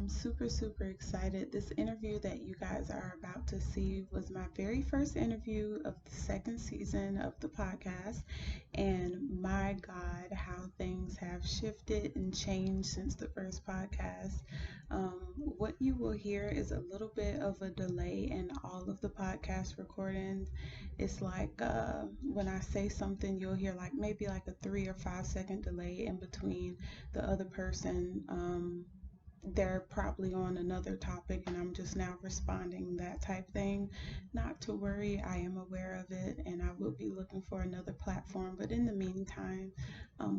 I'm super, super excited. This interview that you guys are about to see was my very first interview of the second season of the podcast. And my God, how things have shifted and changed since the first podcast. What you will hear is a little bit of a delay in all of the podcast recordings. It's like when I say something, you'll hear like maybe like a 3 or 5 second delay in between the other person. They're probably on another topic and I'm just now responding, that type thing. Not to worry, I am aware of it and I will be looking for another platform. But in the meantime,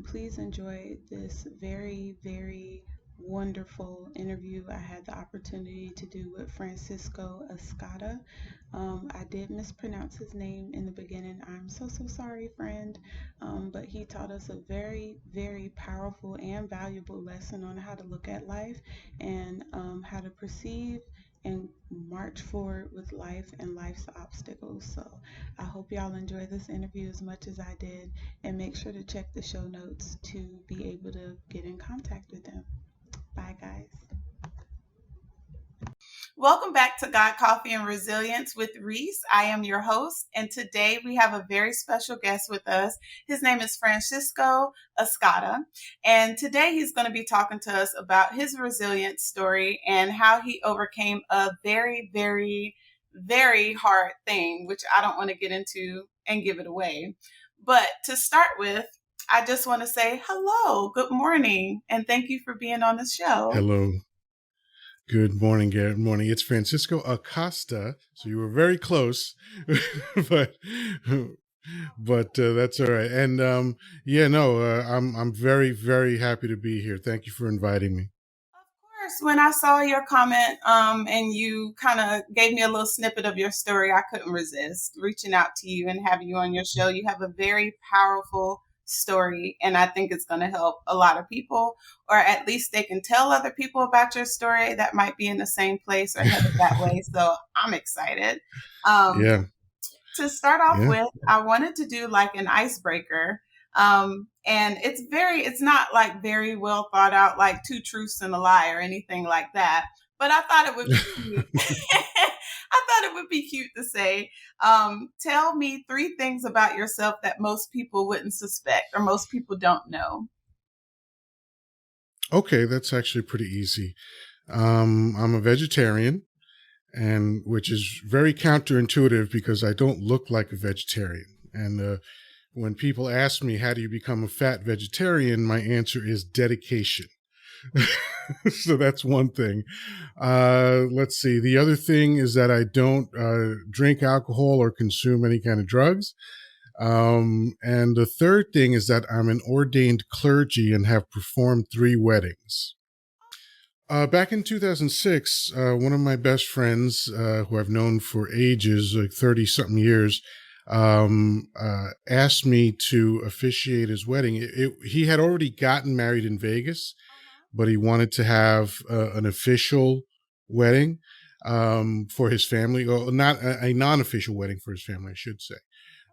please enjoy this very, very wonderful interview I had the opportunity to do with Francisco Escada. I did mispronounce his name in the beginning. I'm so, so sorry, friend. But he taught us a very, very powerful and valuable lesson on how to look at life and how to perceive and march forward with life and life's obstacles. So I hope y'all enjoy this interview as much as I did, and make sure to check the show notes to be able to get in contact with them. Bye, guys. Welcome back to God, Coffee, and Resilience with Reese. I am your host, and today we have a very special guest with us. His name is Francisco Escada, and today he's going to be talking to us about his resilience story and how he overcame a very, very, very hard thing, which I don't want to get into and give it away. But to start with, I just want to say hello, good morning, and thank you for being on the show. Hello. Good morning, Garrett. Good morning. It's Francisco Acosta. So you were very close, but that's all right. And I'm very, very happy to be here. Thank you for inviting me. Of course, when I saw your comment and you kind of gave me a little snippet of your story, I couldn't resist reaching out to you and having you on your show. You have a very powerful story, and I think it's going to help a lot of people, or at least they can tell other people about your story that might be in the same place or headed that way. So I'm excited. To start off with, I wanted to do like an icebreaker. And it's not like very well thought out, like 2 truths and a lie or anything like that. But I thought it would be cute. I thought it would be cute to say, tell me 3 things about yourself that most people wouldn't suspect or most people don't know. Okay, that's actually pretty easy. I'm a vegetarian, and which is very counterintuitive because I don't look like a vegetarian. And when people ask me, how do you become a fat vegetarian? My answer is dedication. So that's one thing. Let's see. The other thing is that I don't drink alcohol or consume any kind of drugs. And the third thing is that I'm an ordained clergy and have performed 3 weddings. Back in 2006, one of my best friends, who I've known for ages, like 30-something years, asked me to officiate his wedding. He had already gotten married in Vegas, but he wanted to have an official wedding for his family, or not a non-official wedding for his family, I should say.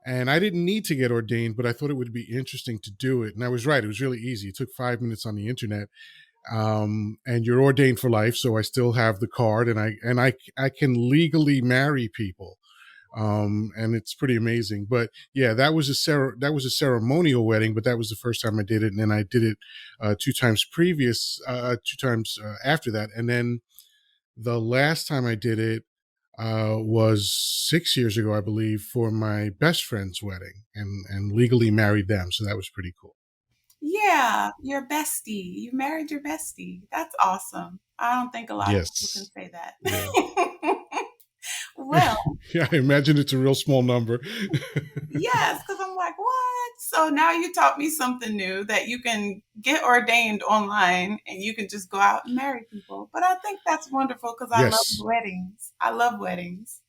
And I didn't need to get ordained, but I thought it would be interesting to do it. And I was right. It was really easy. It took 5 minutes on the internet. And you're ordained for life. So I still have the card, and I can legally marry people. And it's pretty amazing. But yeah, that was a ceremonial wedding, but that was the first time I did it. And then I did it 2 times after that. And then the last time I did it was 6 years ago, I believe, for my best friend's wedding, and legally married them. So that was pretty cool. Yeah, your bestie. You married your bestie. That's awesome. I don't think a lot of people can say that. Yeah. Well, yeah, I imagine it's a real small number. Yes, because I'm like, what? So now you taught me something new, that you can get ordained online and you can just go out and marry people. But I think that's wonderful because I love weddings. I love weddings.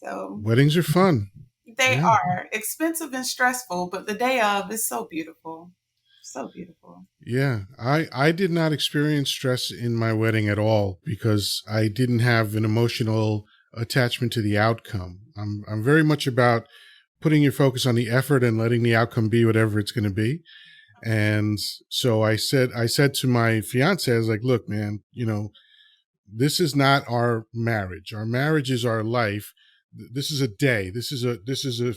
So weddings are fun. They are expensive and stressful, but the day of is so beautiful. So beautiful. Yeah, I did not experience stress in my wedding at all because I didn't have an emotional attachment to the outcome. I'm very much about putting your focus on the effort and letting the outcome be whatever it's going to be. And so I said to my fiance, I was like, look, man, this is not our marriage. Our marriage is our life. This is a day. This is a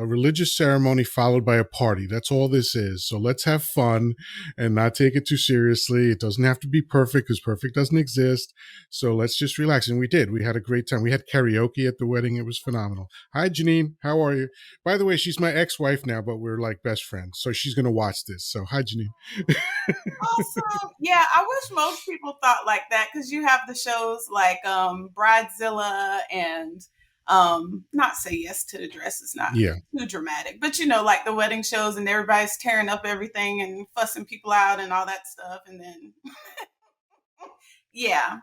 religious ceremony followed by a party. That's all this is. So let's have fun and not take it too seriously. It doesn't have to be perfect because perfect doesn't exist. So let's just relax. And we did. We had a great time. We had karaoke at the wedding. It was phenomenal. Hi, Janine. How are you? By the way, she's my ex-wife now, but we're like best friends. So she's gonna watch this. So hi, Janine. Awesome. Yeah, I wish most people thought like that because you have the shows like Bridezilla and not Say Yes to the Dress is not Yeah. too dramatic, but you know, like the wedding shows and everybody's tearing up everything and fussing people out and all that stuff. And then yeah.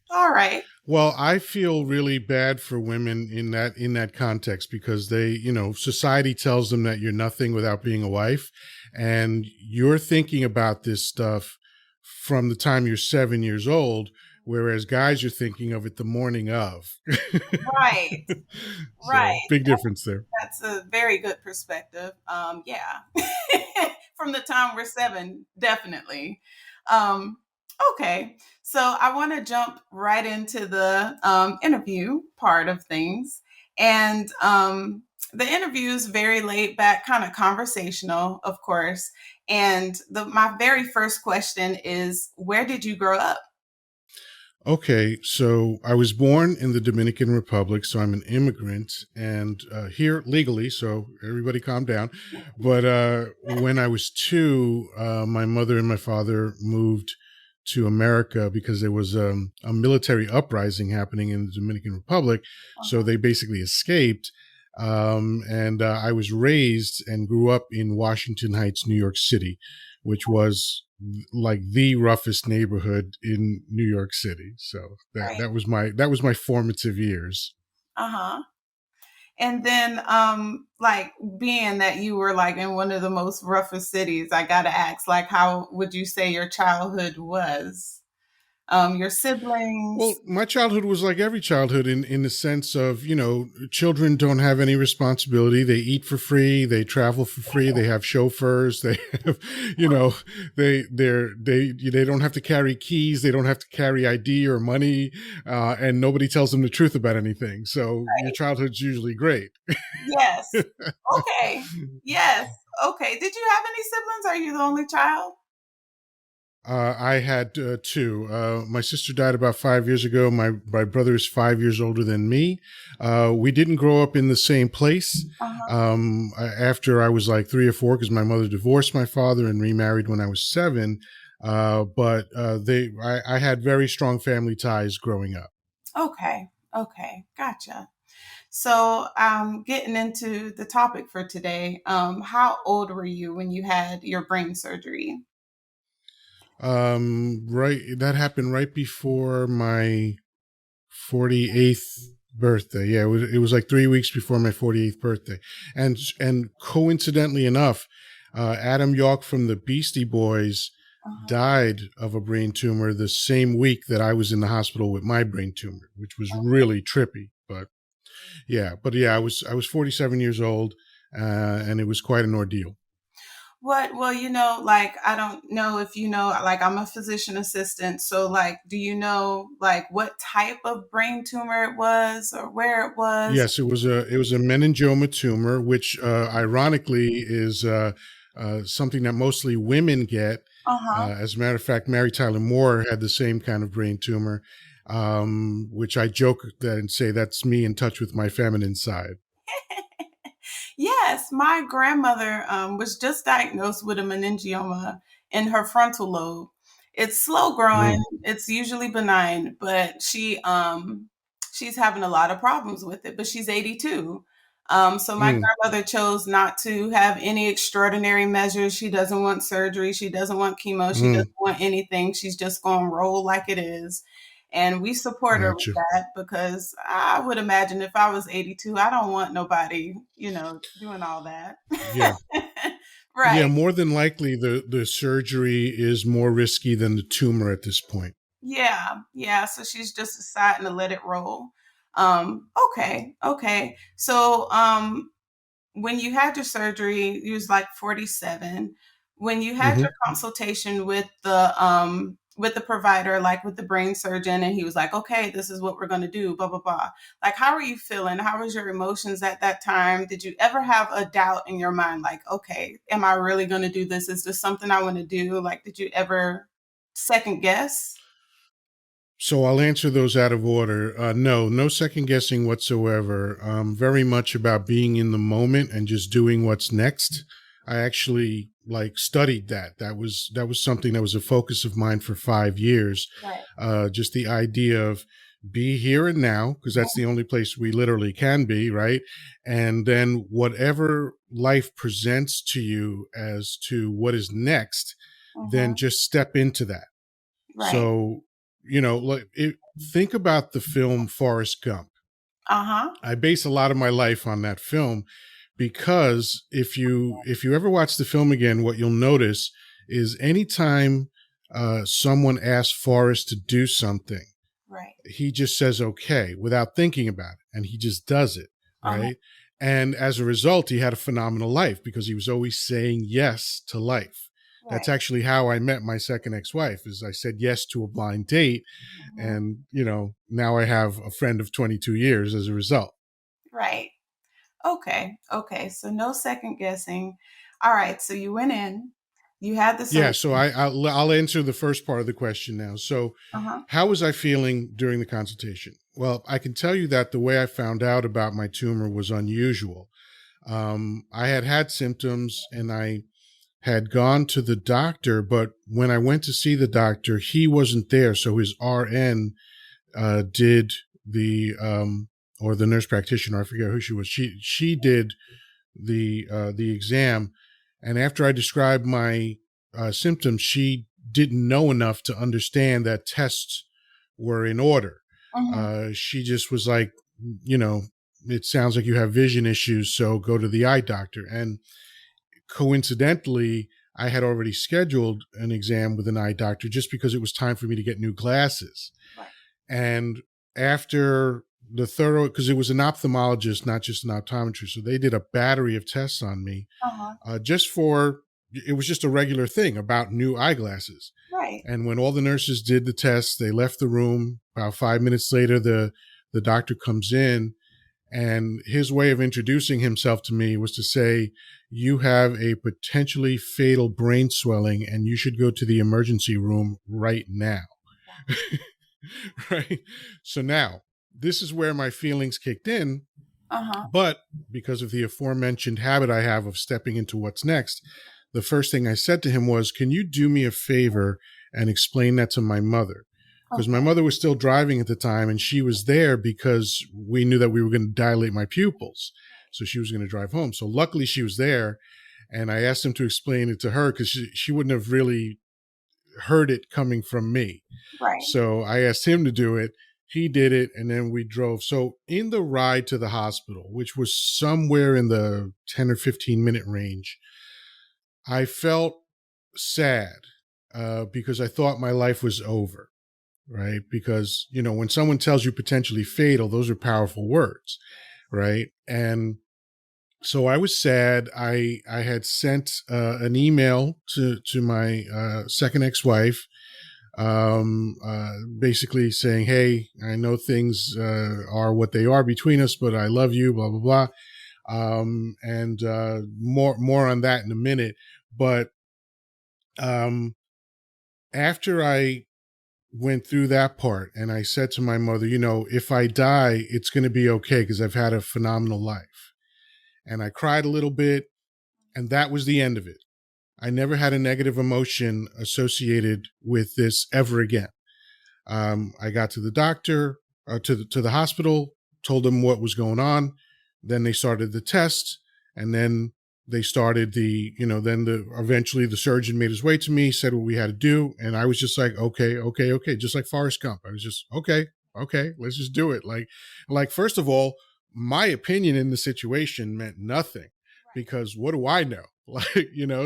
All right. Well, I feel really bad for women in that context because they, society tells them that you're nothing without being a wife, and you're thinking about this stuff from the time you're 7 years old, whereas guys are thinking of it the morning of. Right. So Right. big difference there. That's a very good perspective. Yeah. From the time we're 7, definitely. Um, okay. So I want to jump right into the interview part of things. And the interview is very laid back, kind of conversational, of course. And my very first question is, where did you grow up? Okay, so I was born in the Dominican Republic, so I'm an immigrant and here legally, so everybody calm down. But when I was 2, my mother and my father moved to America because there was a military uprising happening in the Dominican Republic. So Uh-huh. they basically escaped. And I was raised and grew up in Washington Heights, New York City, which was like the roughest neighborhood in New York City. So Right. that was my formative years. Uh-huh. And then, like being that you were like in one of the most roughest cities, I gotta ask, like, how would you say your childhood was? Your Well, siblings? my childhood was like every childhood in the sense of, children don't have any responsibility. They eat for free, they travel for free, they have chauffeurs, they have, you know, they don't have to carry keys, they don't have to carry ID or money, and nobody tells them the truth about anything. So your childhood's usually great. Yes. Okay. Yes. Okay. Did you have any siblings? Are you the only child? I had 2. My sister died about 5 years ago. My brother is 5 years older than me. We didn't grow up in the same place. Uh-huh. After I was like 3 or 4, because my mother divorced my father and remarried when I was 7. But I had very strong family ties growing up. Okay. Okay. Gotcha. So, getting into the topic for today, how old were you when you had your brain surgery? Right, that happened right before my 48th birthday. Yeah, it was like 3 weeks before my 48th birthday. And coincidentally enough, Adam Yauch from the Beastie Boys Uh-huh. died of a brain tumor the same week that I was in the hospital with my brain tumor, which was really trippy. But yeah, I was 47 years old, and it was quite an ordeal. What? Well, like I don't know if you know, like I'm a physician assistant, so like, do you know like what type of brain tumor it was or where it was? Yes, it was a meningioma tumor, which ironically is something that mostly women get. Uh huh. As a matter of fact, Mary Tyler Moore had the same kind of brain tumor, which I joke that and say that's me in touch with my feminine side. Yes, my grandmother was just diagnosed with a meningioma in her frontal lobe. It's slow growing. Mm, It's usually benign, but she's having a lot of problems with it. But she's 82. So my mm, grandmother chose not to have any extraordinary measures. She doesn't want surgery. She doesn't want chemo. She doesn't mm, want anything. She's just going to roll like it is. And we support her with gotcha. that because I would imagine if I was 82, I don't want nobody, doing all that. Yeah. Right. Yeah, more than likely the surgery is more risky than the tumor at this point. Yeah. Yeah. So she's just deciding to let it roll. Okay. Okay. So, when you had your surgery, you was like 47. When you had Hmm. your consultation with the with the provider, like with the brain surgeon, and he was like, okay, this is what we're going to do, blah, blah, blah. Like, how are you feeling? How was your emotions at that time? Did you ever have a doubt in your mind, like, okay, am I really going to do this? Is this something I want to do? Like, did you ever second guess? So I'll answer those out of order. No, no second guessing whatsoever. Very much about being in the moment and just doing what's next. I actually like studied that. That was something that was a focus of mine for 5 years. Right. Just the idea of be here and now, because that's the only place we literally can be, right? And then whatever life presents to you as to what is next, then Mm-hmm. just step into that. Right. So, think about the film Forrest Gump. Uh huh. I base a lot of my life on that film because if you ever watch the film again, what you'll notice is anytime someone asks Forrest to do something, Right. he just says okay without thinking about it, and he just does it, Uh huh. right? And as a result, he had a phenomenal life because he was always saying yes to life. That's Right. actually how I met my second ex-wife. Is I said yes to a blind date, Mm-hmm. and now I have a friend of 22 years as a result. Right. Okay. Okay. So no second guessing. All right. So you went in, you had the Yeah, surgery. so I'll answer the first part of the question now. So, Uh huh. how was I feeling during the consultation? Well, I can tell you that the way I found out about my tumor was unusual. I had had symptoms and I had gone to the doctor, but when I went to see the doctor, he wasn't there. So his RN did or the nurse practitioner, I forget who she was. She did the exam, and after I described my symptoms, she didn't know enough to understand that tests were in order. Mm-hmm. She just was like, you know, it sounds like you have vision issues, so go to the eye doctor. And coincidentally, I had already scheduled an exam with an eye doctor just because it was time for me to get new glasses. Right. And after the thorough, because it was an ophthalmologist, not just an optometrist, so they did a battery of tests on me, Uh huh. just for it was just a regular thing about new eyeglasses. Right. And when all the nurses did the tests, they left the room. About 5 minutes later, the doctor comes in, and his way of introducing himself to me was to say, "You have a potentially fatal brain swelling, and you should go to the emergency room right now." Right. So now this is where my feelings kicked in. Uh huh. But because of the aforementioned habit I have of stepping into what's next, the first thing I said to him was, "Can you do me a favor and explain that to my mother?" Because my Okay. mother was still driving at the time and she was there because we knew that we were going to dilate my pupils. So she was going to drive home. So luckily she was there. And I asked him to explain it to her because she wouldn't have really heard it coming from me. Right. So I asked him to do it. He did it, and then we drove. So in the ride to the hospital, which was somewhere in the 10 or 15-minute range, I felt sad because I thought my life was over, right? Because, when someone tells you potentially fatal, those are powerful words, right? And so I was sad. I had sent an email to my second ex-wife, basically saying, "Hey, I know things are what they are between us, but I love you." Blah blah blah. And more on that in a minute. But um, after I went through that part, and I said to my mother, "If I die, it's going to be okay because I've had a phenomenal life." And I cried a little bit, and that was the end of it. I never had a negative emotion associated with this ever again. I got to the doctor, to the hospital, told them what was going on. Then they started the test, and then they started eventually the surgeon made his way to me, said what we had to do, and I was just like, okay, okay, okay, just like Forrest Gump. I was just okay, okay, let's just do it. Like first of all, my opinion in the situation meant nothing because what do I know?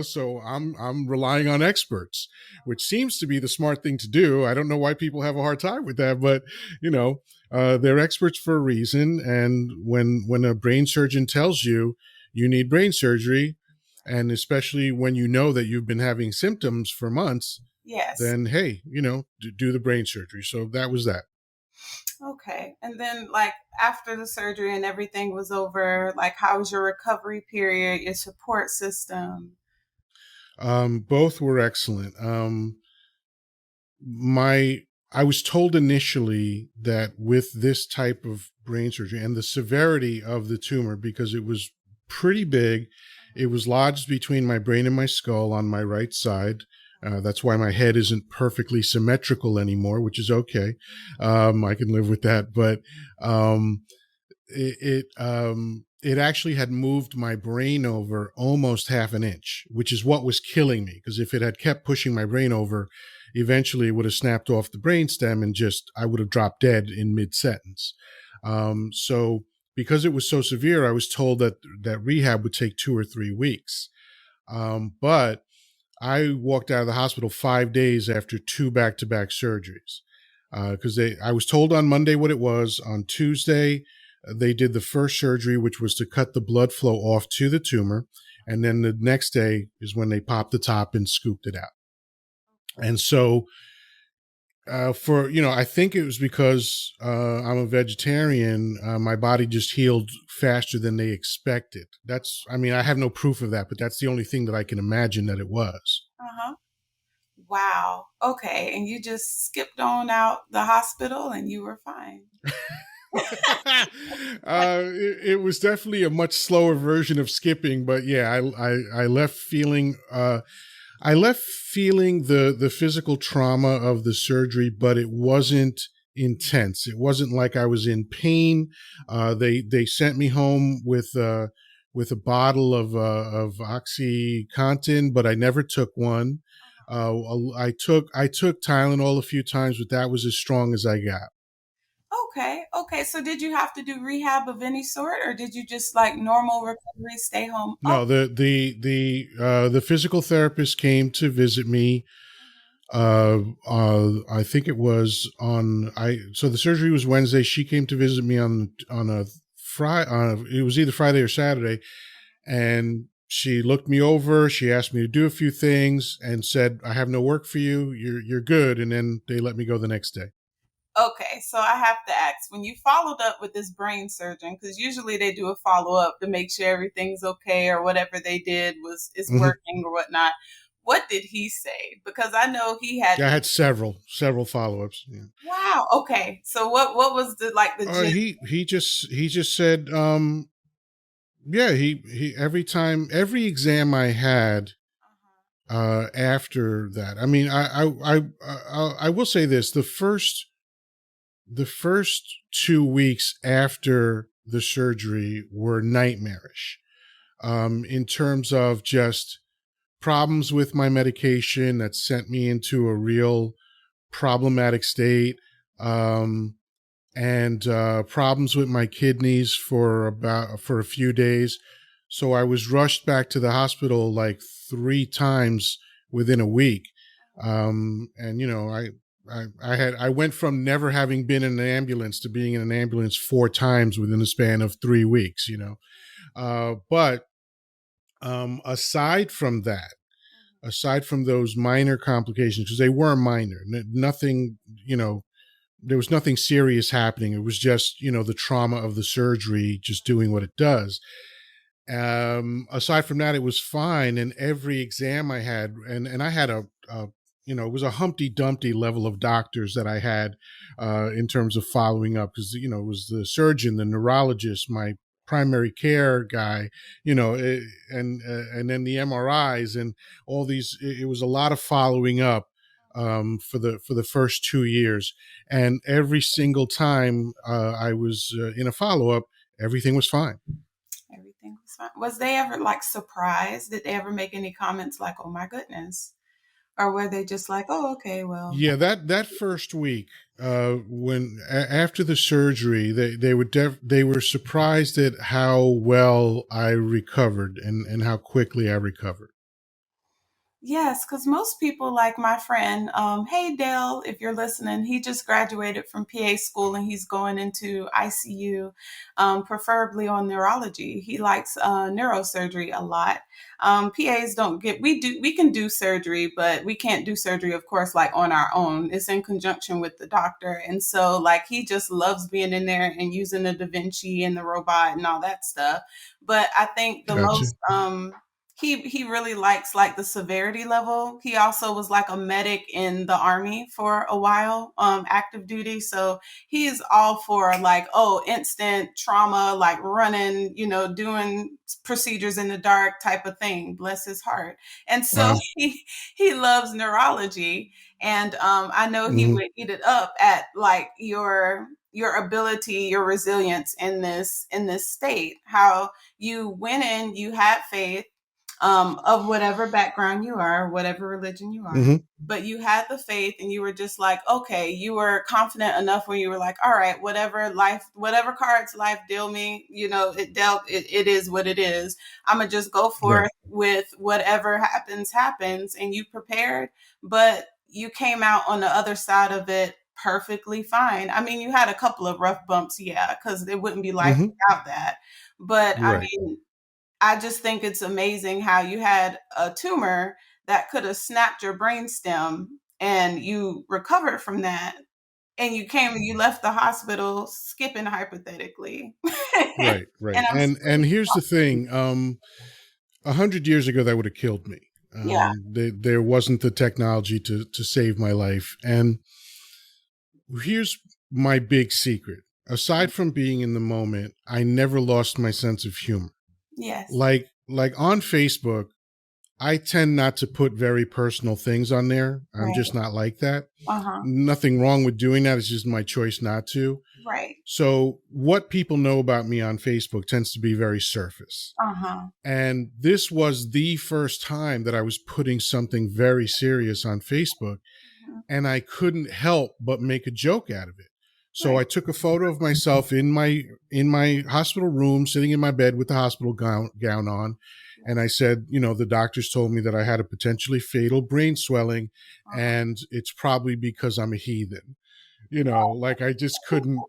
So I'm relying on experts, which seems to be the smart thing to do. I don't know why people have a hard time with that, but they're experts for a reason. And when a brain surgeon tells you you need brain surgery, and especially when you know that you've been having symptoms for months, Yes. then hey, do the brain surgery. So that was that. Okay. And then, like, after the surgery and everything was over, like, how was your recovery period, your support system? Both were excellent. My I was told initially that with this type of brain surgery and the severity of the tumor, because it was pretty big, it was lodged between my brain and my skull on my right side. That's why my head isn't perfectly symmetrical anymore, which is okay. I can live with that. But um, it actually had moved my brain over almost half an inch, which is what was killing me. Because if it had kept pushing my brain over, eventually it would have snapped off the brain stem and just I would have dropped dead in mid sentence. So because it was so severe, I was told that rehab would take 2 or 3 weeks. But I walked out of the hospital 5 days after two back-to-back surgeries because I was told on Monday what it was. On Tuesday, they did the first surgery, which was to cut the blood flow off to the tumor, and then the next day is when they popped the top and scooped it out. And so, I think it was because I'm a vegetarian. My body just healed faster than they expected. I mean, I have no proof of that, but that's the only thing that I can imagine that it was. Uh-huh. Wow. Okay. And you just skipped on out the hospital and you were fine. It was definitely a much slower version of skipping, but yeah, I left feeling the physical trauma of the surgery, but it wasn't intense. It wasn't like I was in pain. They sent me home with a bottle of OxyContin, but I never took one. I took Tylenol a few times, but that was as strong as I got. Okay. Okay. So did you have to do rehab of any sort, or did you just like normal recovery, stay home? Oh. No, the physical therapist came to visit me. I think it was on I. So the surgery was Wednesday. She came to visit me on a Friday. It was either Friday or Saturday, and she looked me over. She asked me to do a few things and said, "I have no work for you. You're good." And then they let me go the next day. Okay, so I have to ask, when you followed up with this brain surgeon, because usually they do a follow up to make sure everything's okay or whatever they did is Mm-hmm. working or whatnot. What did he say? Because I know he had Yeah, I to. had several follow ups. Yeah. Wow. Okay. So what was the like the gist? He just said, yeah, he every exam I had after that. I mean, I will say this: the first 2 weeks after the surgery were nightmarish, in terms of just problems with my medication that sent me into a real problematic state. And problems with my kidneys for a few days. So I was rushed back to the hospital like 3 times within a week. And I went from never having been in an ambulance to being in an ambulance 4 times within the span of 3 weeks. But aside from that, aside from those minor complications, because they were minor, nothing, there was nothing serious happening. It was just, the trauma of the surgery just doing what it does. Aside from that, it was fine. And every exam I had, and I had it was a Humpty Dumpty level of doctors that I had in terms of following up, because, it was the surgeon, the neurologist, my primary care guy, and then the MRIs and all these. It was a lot of following up for the first 2 years, and every single time I was in a follow up, everything was fine. Everything was fine. Was they ever like surprised? Did they ever make any comments like, "Oh my goodness," or were they just like, "Oh, okay, well"? Yeah, that first week, after the surgery, they were surprised at how well I recovered and how quickly I recovered. Yes, because most people, like my friend, hey Dale, if you're listening, he just graduated from PA school and he's going into ICU, preferably on neurology. He likes neurosurgery a lot. PAs don't get, we can do surgery, but we can't do surgery, of course, like on our own. It's in conjunction with the doctor. And so, like, he just loves being in there and using the Da Vinci and the robot and all that stuff. But I think the Gotcha. most, he really likes like the severity level. He also was like a medic in the army for a while, active duty. So he is all for like, oh, instant trauma, like running, doing procedures in the dark type of thing. Bless his heart. And so Wow. he loves neurology, and I know he Hmm. would eat it up at like your ability, your resilience in this state. How you went in, you had faith, of whatever background you are, whatever religion you are. Hmm. But you had the faith and you were just like, okay, you were confident enough where you were like, all right, whatever cards life deal me, it is what it is. I'm going to just go Right. forth with whatever happens. And you prepared, but you came out on the other side of it perfectly fine. I mean, you had a couple of rough bumps, yeah, because it wouldn't be life Hmm. without that. But I Right. mean, I just think it's amazing how you had a tumor that could have snapped your brainstem and you recovered from that. And you left the hospital skipping hypothetically. Right. Right. And I'm And here's the thing. 100 years ago, that would have killed me. yeah, There wasn't the technology to save my life. And here's my big secret. Aside from being in the moment, I never lost my sense of humor. yes, Like on Facebook, I tend not to put very personal things on there. I'm right, just not like that. uh-huh, Nothing wrong with doing that. It's just my choice not to. right, So, what people know about me on Facebook tends to be very surface. uh-huh, And this was the first time that I was putting something very serious on Facebook, mhm, and I couldn't help but make a joke out of it. So right, I took a photo of myself in my hospital room, sitting in my bed with the hospital gown on, and I said, the doctors told me that I had a potentially fatal brain swelling, uh-huh, and it's probably because I'm a heathen. Like I just couldn't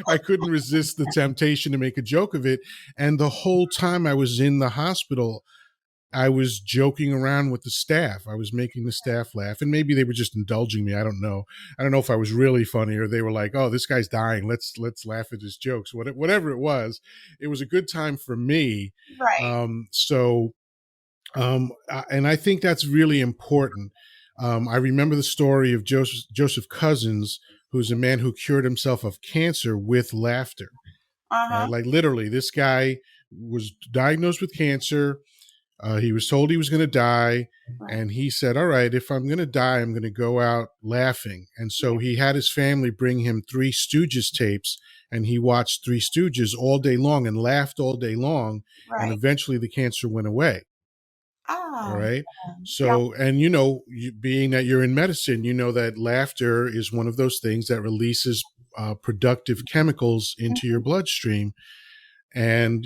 I couldn't resist the temptation to make a joke of it. And the whole time I was in the hospital, I was joking around with the staff. I was making the staff laugh, and maybe they were just indulging me. I don't know. I don't know if I was really funny or they were like, "Oh, this guy's dying. Let's laugh at his jokes." Whatever it was a good time for me. right, And I think that's really important. I remember the story of Joseph Cousins, who's a man who cured himself of cancer with laughter. Right, uh-huh, like literally, this guy was diagnosed with cancer. He was told he was going to die. right, And he said, all right, if I'm going to die, I'm going to go out laughing. And yeah, so he had his family bring him Three Stooges tapes, and he watched Three Stooges all day long and laughed all day long. And right. eventually the cancer went away. All Ah, right. yeah, So, and being that you're in medicine, you know that laughter is one of those things that releases productive chemicals into your mhm. bloodstream. And,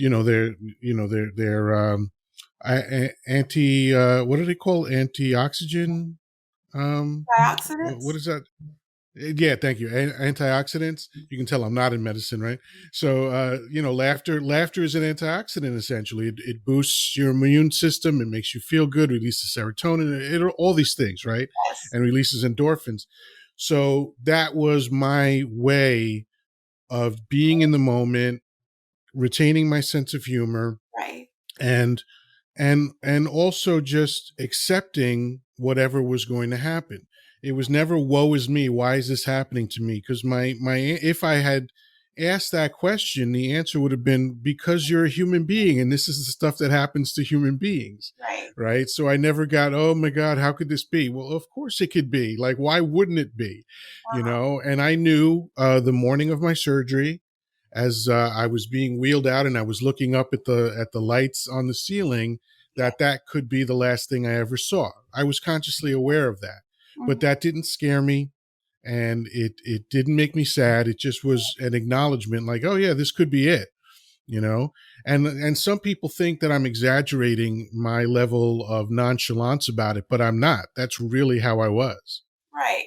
anti, what do they call antioxygen? What Antioxidants? is that? Yeah, thank you. Antioxidants. You can tell I'm not in medicine, right? So, laughter is an antioxidant essentially. It boosts your immune system. It makes you feel good. Releases serotonin. All these things, right? Yes, And releases endorphins. So that was my way of being in the moment, retaining my sense of humor, right, and and also just accepting whatever was going to happen. It was never woe is me, why is this happening to me? Because my if I had asked that question, the answer would have been because you're a human being and this is the stuff that happens to human beings. right, Right. So I never got, oh my God, how could this be? Well, of course it could be. Like, why wouldn't it be? uh-huh, And I knew the morning of my surgery, as I was being wheeled out and I was looking up at the lights on the ceiling, yeah, that could be the last thing I ever saw. I was consciously aware of that, but mhm, that didn't scare me, and it didn't make me sad. It just was an acknowledgement, like, oh yeah, this could be it. you know. And some people think that I'm exaggerating my level of nonchalance about it, but I'm not. That's really how I was. Right.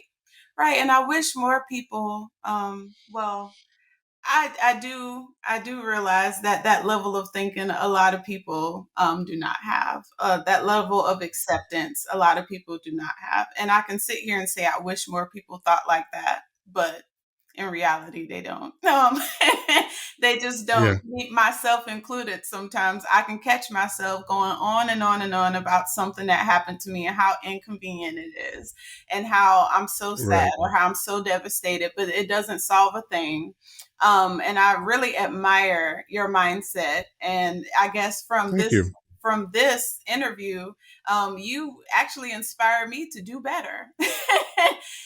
Right. And I wish more people, well, I do realize that that level of thinking a lot of people do not have, that level of acceptance a lot of people do not have, and I can sit here and say I wish more people thought like that, but in reality they don't. They just don't. Yeah. Me, myself included, sometimes I can catch myself going on and on and on about something that happened to me and how inconvenient it is and how I'm so sad Right. or how I'm so devastated, but it doesn't solve a thing. And I really admire your mindset. And I guess Thank you. from this interview, you actually inspire me to do better.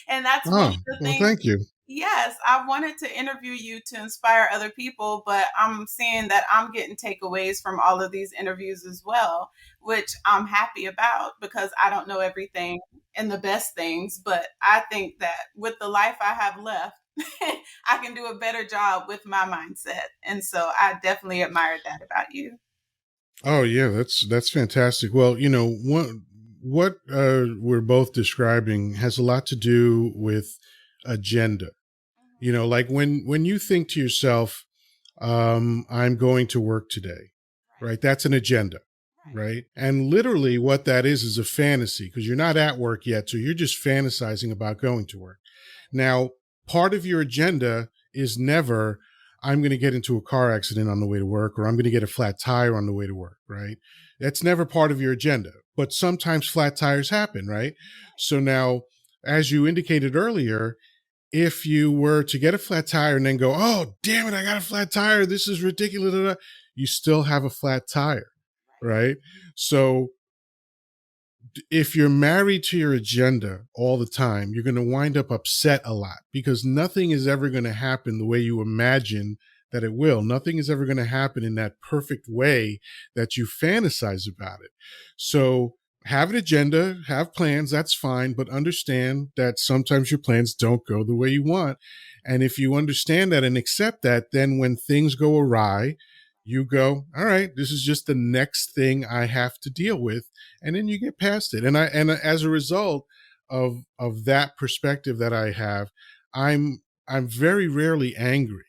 And that's one Oh, of the well, things. thank you. Yes, I wanted to interview you to inspire other people, but I'm seeing that I'm getting takeaways from all of these interviews as well, which I'm happy about because I don't know everything and the best things, but I think that with the life I have left, I can do a better job with my mindset. And so I definitely admired that about you. Oh yeah, that's fantastic. Well, what we're both describing has a lot to do with agenda. Like when you think to yourself, I'm going to work today, Right, right? That's an agenda, right, right? And literally what that is a fantasy because you're not at work yet. So you're just fantasizing about going to work. Now, part of your agenda is never, I'm going to get into a car accident on the way to work or I'm going to get a flat tire on the way to work, right? That's never part of your agenda. But sometimes flat tires happen, right? So now, as you indicated earlier, if you were to get a flat tire and then go, oh, damn it, I got a flat tire. This is ridiculous. You still have a flat tire, right, right? So if you're married to your agenda all the time, you're going to wind up upset a lot because nothing is ever going to happen the way you imagine that it will. Nothing is ever going to happen in that perfect way that you fantasize about it. So have an agenda, have plans, that's fine, but understand that sometimes your plans don't go the way you want. And if you understand that and accept that, then when things go awry, you go, all right, this is just the next thing I have to deal with, and then you get past it. And as a result of that perspective that I have, I'm very rarely angry,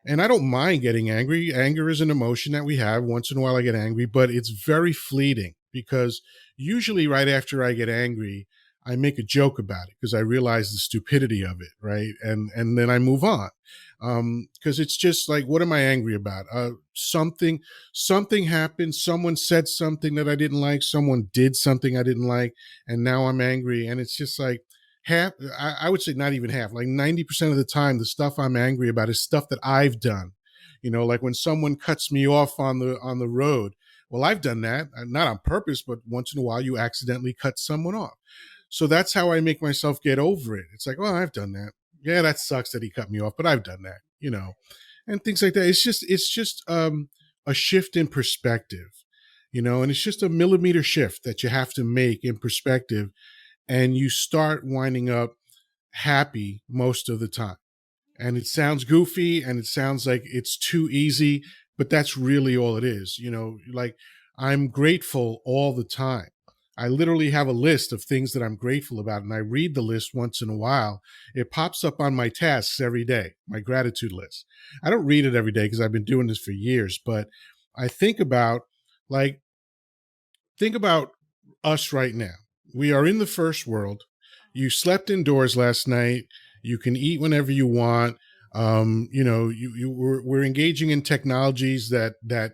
and I don't mind getting angry. Anger is an emotion that we have. Once in a while, I get angry, but it's very fleeting because usually right after I get angry, I make a joke about it because I realize the stupidity of it, right? And then I move on because it's just like, what am I angry about? Something happened. Someone said something that I didn't like. Someone did something I didn't like, and now I'm angry. And it's just like half, I would say not even half, like 90% of the time, the stuff I'm angry about is stuff that I've done. Like when someone cuts me off on the road. Well, I've done that, not on purpose, but once in a while you accidentally cut someone off. So that's how I make myself get over it. It's like, well, I've done that. Yeah, that sucks that he cut me off, but I've done that, and things like that. It's just a shift in perspective, and it's just a millimeter shift that you have to make in perspective, and you start winding up happy most of the time. And it sounds goofy and it sounds like it's too easy, but that's really all it is. Like I'm grateful all the time. I literally have a list of things that I'm grateful about, and I read the list once in a while. It pops up on my tasks every day, my gratitude list. I don't read it every day because I've been doing this for years, but I like, think about us right now. We are in the first world. You slept indoors last night. You can eat whenever you want. We're engaging in technologies that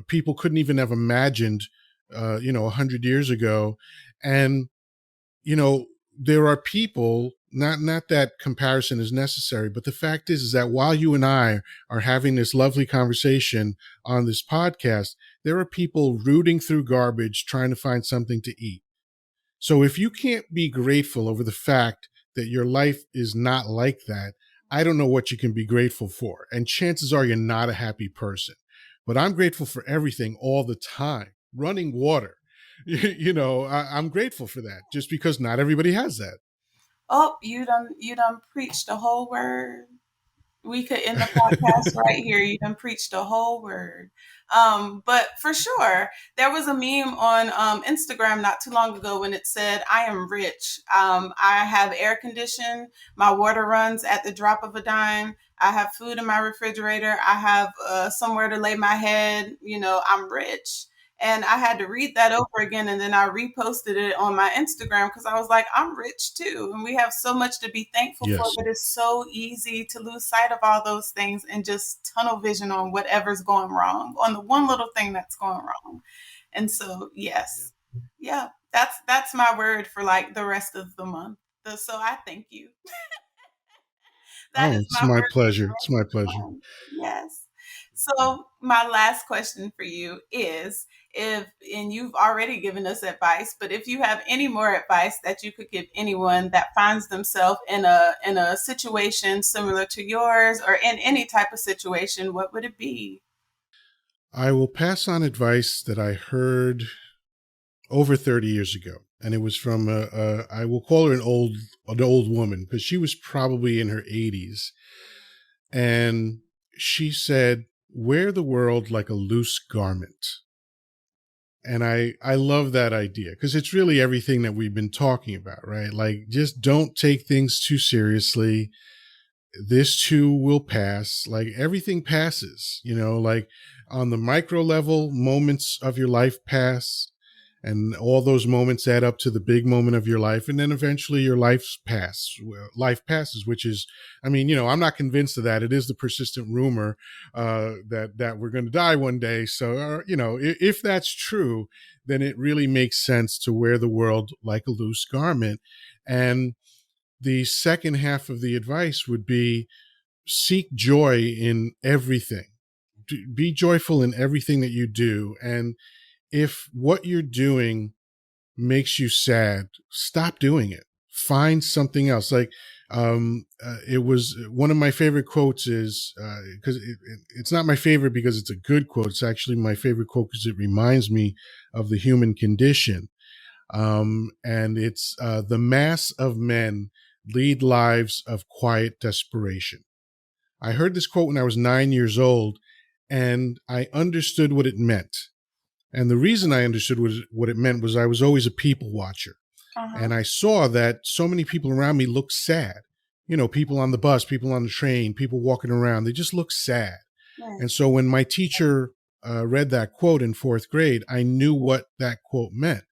people couldn't even have imagined, 100 years ago, and you know there are people. Not that comparison is necessary, but the fact is that while you and I are having this lovely conversation on this podcast, there are people rooting through garbage trying to find something to eat. So if you can't be grateful over the fact that your life is not like that, I don't know what you can be grateful for. And chances are you're not a happy person. But I'm grateful for everything all the time. Running water. I'm grateful for that just because not everybody has that. Oh, you done preached the whole word. We could end the podcast right here. You done preached a whole word. But for sure, there was a meme on Instagram not too long ago when it said, I am rich. I have air conditioning. My water runs at the drop of a dime. I have food in my refrigerator. I have somewhere to lay my head. You know, I'm rich. And I had to read that over again. And then I reposted it on my Instagram because I was like, I'm rich too. And we have so much to be thankful for, Yes. but it's so easy to lose sight of all those things and just tunnel vision on whatever's going wrong, on the one little thing that's going wrong. And so, Yeah. yes, yeah, that's my word for like the rest of the month. So I thank you. That Oh, is it's my my word for the pleasure. It's rest my of pleasure. the month. Yes. So my last question for you is if, and you've already given us advice, but if you have any more advice that you could give anyone that finds themselves in a situation similar to yours or in any type of situation, what would it be? I will pass on advice that I heard over 30 years ago. And it was from I will call her an old woman because she was probably in her 80s. And she said, wear the world like a loose garment. And I love that idea because it's really everything that we've been talking about, right? Like, just don't take things too seriously. This too will pass. Like, everything passes, like on the micro level, moments of your life pass, and all those moments add up to the big moment of your life, and then eventually your life passes, which is, I mean, I'm not convinced of that. It is the persistent rumor that we're going to die one day. So if that's true, then it really makes sense to wear the world like a loose garment. And the second half of the advice would be, seek joy in everything. Be joyful in everything that you do. And if what you're doing makes you sad, stop doing it. Find something else. Like, it was one of my favorite quotes is, because it's not my favorite because it's a good quote. It's actually my favorite quote because it reminds me of the human condition. And it's, the mass of men lead lives of quiet desperation. I heard this quote when I was 9 years old, and I understood what it meant. And the reason I understood what it meant was I was always a people watcher. Uh-huh. And I saw that so many people around me looked sad. People on the bus, people on the train, people walking around, they just look sad. Right. And so when my teacher read that quote in fourth grade, I knew what that quote meant.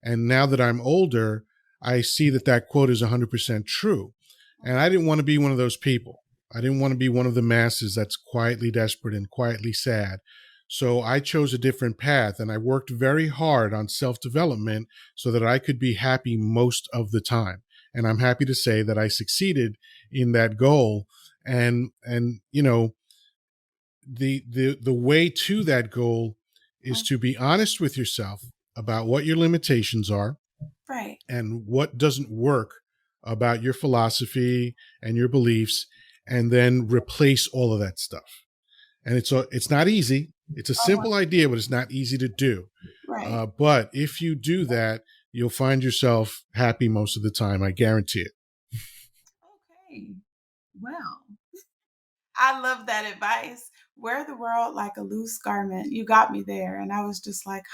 And now that I'm older, I see that that quote is 100% true. And I didn't want to be one of those people. I didn't want to be one of the masses that's quietly desperate and quietly sad. So I chose a different path, and I worked very hard on self-development so that I could be happy most of the time. And I'm happy to say that I succeeded in that goal. And the way to that goal is Mm. to be honest with yourself about what your limitations are Right. and what doesn't work about your philosophy and your beliefs, and then replace all of that stuff. And it's not easy. It's a Uh-huh. simple idea, but it's not easy to do. Right. But if you do that, you'll find yourself happy most of the time. I guarantee it. Okay. Well, I love that advice. Wear the world like a loose garment. You got me there. And I was just like,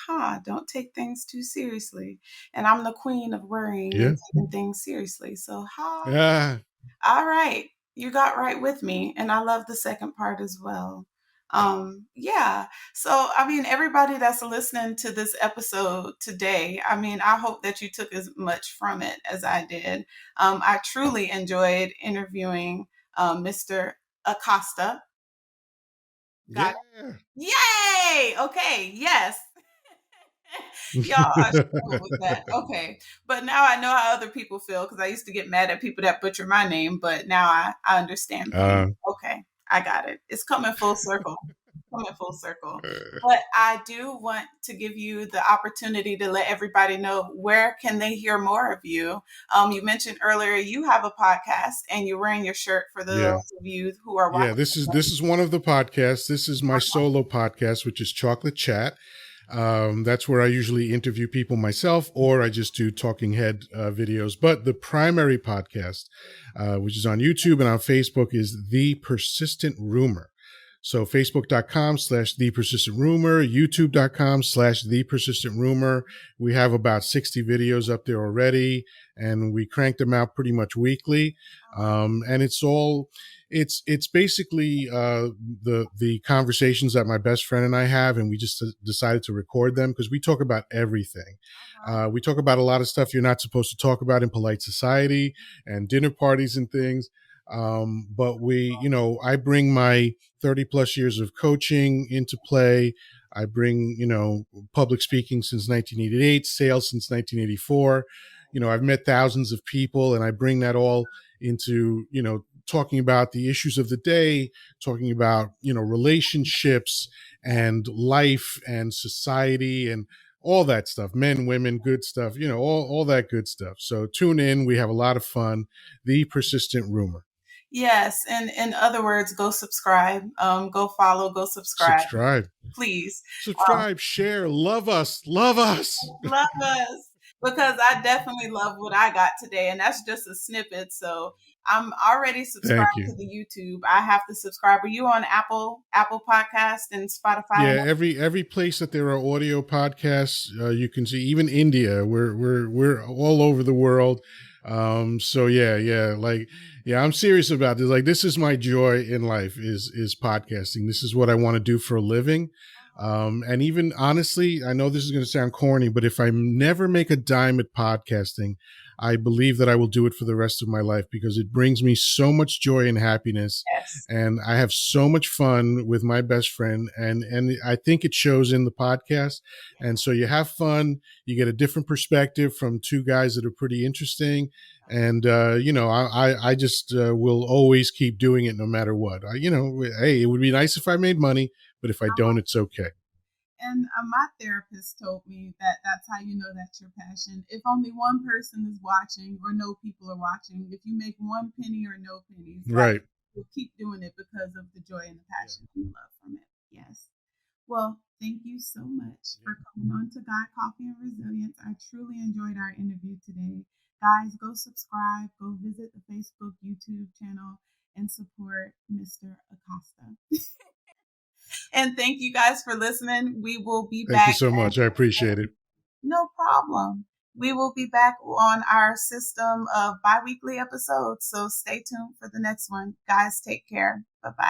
don't take things too seriously. And I'm the queen of worrying Yeah. and taking things seriously. So, Ah, all right. You got right with me. And I love the second part as well. Yeah. So, I mean, everybody that's listening to this episode today, I mean, I hope that you took as much from it as I did. I truly enjoyed interviewing Mr. Acosta. Got yeah. it. Yay! Okay, yes. Y'all, I struggle with that. Okay. But now I know how other people feel because I used to get mad at people that butcher my name, but now I understand things. uh, Okay, I got it. It's coming full circle. Coming full circle. But I do want to give you the opportunity to let everybody know where can they hear more of you. You mentioned earlier you have a podcast and you're wearing your shirt for those yeah. of you who are Yeah. watching. This is one of the podcasts. This is my solo podcast, which is Chocolate Chat. That's where I usually interview people myself, or I just do talking head videos. But the primary podcast, which is on YouTube and on Facebook, is The Persistent Rumor. So facebook.com/The Persistent Rumor, youtube.com/The Persistent Rumor. We have about 60 videos up there already, and we crank them out pretty much weekly. And it's basically the conversations that my best friend and I have, and we just decided to record them because we talk about everything. We talk about a lot of stuff you're not supposed to talk about in polite society and dinner parties and things. But I bring my 30 plus years of coaching into play. I bring, public speaking since 1988, sales since 1984. I've met thousands of people, and I bring that all into, talking about the issues of the day, talking about, relationships and life and society and all that stuff, men, women, good stuff, all that good stuff. So tune in. We have a lot of fun. The Persistent Rumor. Yes, and in other words, go subscribe, go follow, go Subscribe. please. Subscribe, share, love us, love us. Love us, because I definitely love what I got today, and that's just a snippet. So I'm already subscribed to the YouTube. I have to subscribe. Are you on Apple Podcast and Spotify? Yeah, every place that there are audio podcasts, you can see. Even India, we're all over the world. So yeah, I'm serious about this. Like, this is my joy in life is podcasting. This is what I want to do for a living. And even honestly, I know this is going to sound corny, but if I never make a dime at podcasting, I believe that I will do it for the rest of my life because it brings me so much joy and happiness. Yes. And I have so much fun with my best friend. And I think it shows in the podcast. And so you have fun, you get a different perspective from two guys that are pretty interesting. And, I just will always keep doing it no matter what. Hey, it would be nice if I made money, but if I don't, it's okay. And my therapist told me that that's how you know that's your passion. If only one person is watching or no people are watching, if you make one penny or no pennies, right, you'll keep doing it because of the joy and the passion and the love from it. Yes. Well, thank you so much for coming on to God, Coffee, and Resilience. I truly enjoyed our interview today. Guys, go subscribe, go visit the Facebook, YouTube channel, and support Mr. Acosta. And thank you guys for listening. We will be back. Thank you so much. I appreciate it. No problem. We will be back on our system of bi-weekly episodes. So stay tuned for the next one. Guys, take care. Bye-bye.